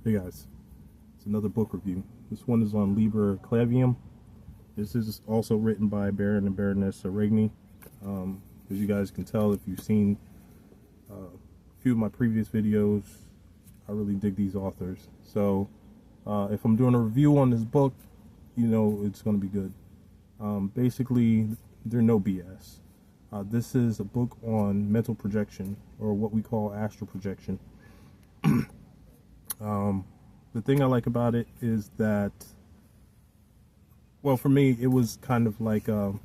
Hey guys, it's another book review. This one is on Liber Clavium. This is also written by Baron and Baroness Regni. As you guys can tell, if you've seen a few of my previous videos, I really dig these authors. So if I'm doing a review on this book, you know it's going to be good. Basically, they're no BS. This is a book on mental projection, or what we call astral projection. The thing I like about it is that, well, for me, it was kind of like a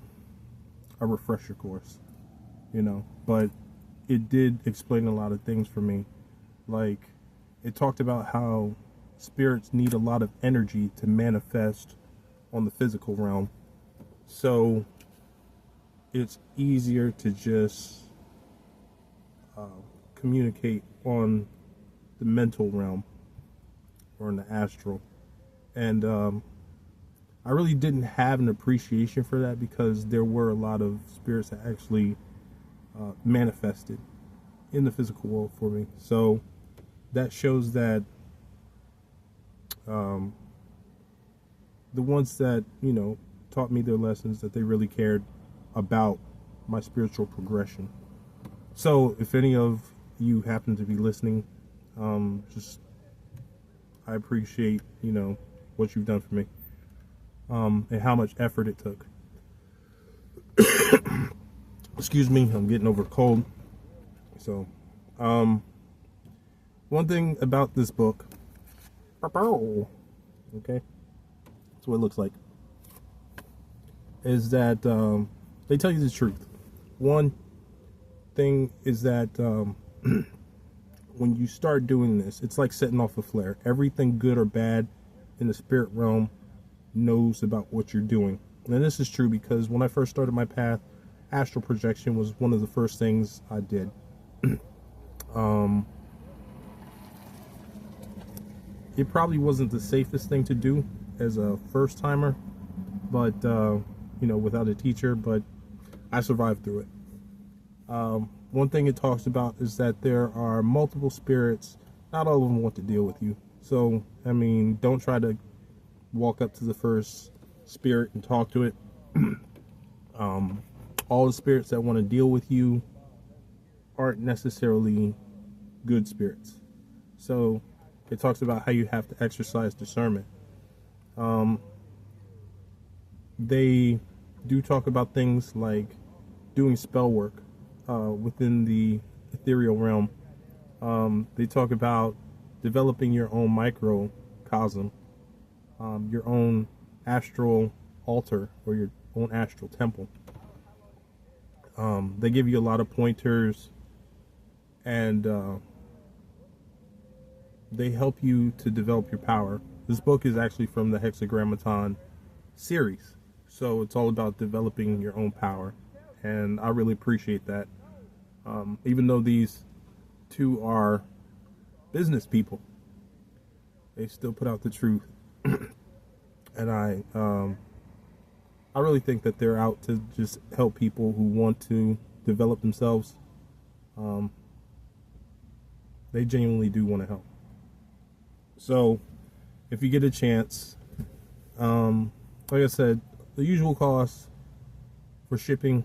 refresher course, you know, but it did explain a lot of things for me. Like, it talked about how spirits need a lot of energy to manifest on the physical realm. So it's easier to just communicate on the mental realm or in the astral. And I really didn't have an appreciation for that, because there were a lot of spirits that actually manifested in the physical world for me. So that shows that the ones that, you know, taught me their lessons, that they really cared about my spiritual progression. So if any of you happen to be listening, I appreciate, you know, what you've done for me, and how much effort it took. Excuse me, I'm getting over a cold. So, one thing about this book, okay, that's what it looks like, is that they tell you the truth. One thing is that when you start doing this, it's like setting off a flare. Everything good or bad in the spirit realm knows about what you're doing. And this is true because when I first started my path, astral projection was one of the first things I did. It probably wasn't the safest thing to do as a first timer, but you know, without a teacher, but I survived through it. One thing it talks about is that there are multiple spirits. Not all of them want to deal with you. So, I mean, don't try to walk up to the first spirit and talk to it. All the spirits that want to deal with you aren't necessarily good spirits. So, it talks about how you have to exercise discernment. They do talk about things like doing spell work within the ethereal realm. They talk about developing your own microcosm, your own astral altar, or your own astral temple. They give you a lot of pointers, and they help you to develop your power. This book is actually from the Hexagrammaton series, so it's all about developing your own power, and I really appreciate that. Even though these two are business people, they still put out the truth. And I really think that they're out to just help people who want to develop themselves. They genuinely do want to help. So if you get a chance, like I said, the usual cost for shipping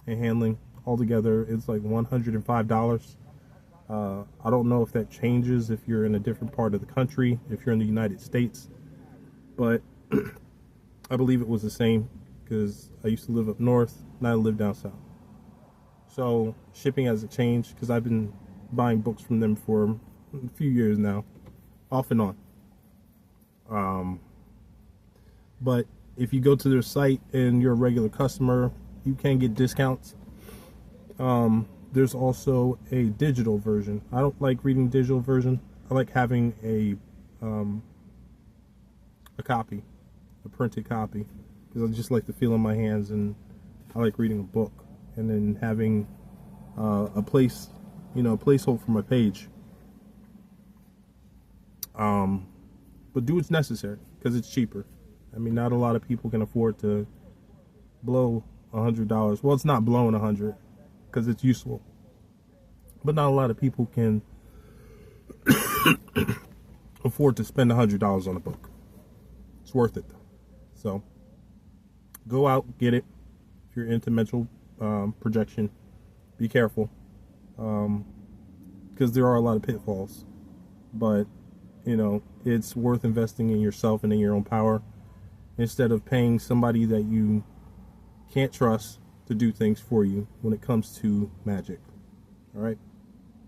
and handling altogether is like $105. I don't know if that changes if you're in a different part of the country, if you're in the United States, but I believe it was the same, because I used to live up north and I live down south. So shipping hasn't changed, because I've been buying books from them for a few years now, off and on. But if you go to their site and you're a regular customer, you can get discounts. There's also a digital version. I don't like reading digital version. I like having a copy, a printed copy, because I just like the feel in my hands, and I like reading a book, and then having a place, you know, a placeholder for my page. But do what's necessary, because it's cheaper. I mean, not a lot of people can afford to blow $100. Well, it's not blowing $100, because it's useful, but not a lot of people can afford afford to spend $100 on a book. It's worth it. So go out, get it. If you're into mental projection, be careful, because there are a lot of pitfalls. But you know, it's worth investing in yourself and in your own power instead of paying somebody that you can't trust to do things for you when it comes to magic. All right,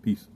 peace.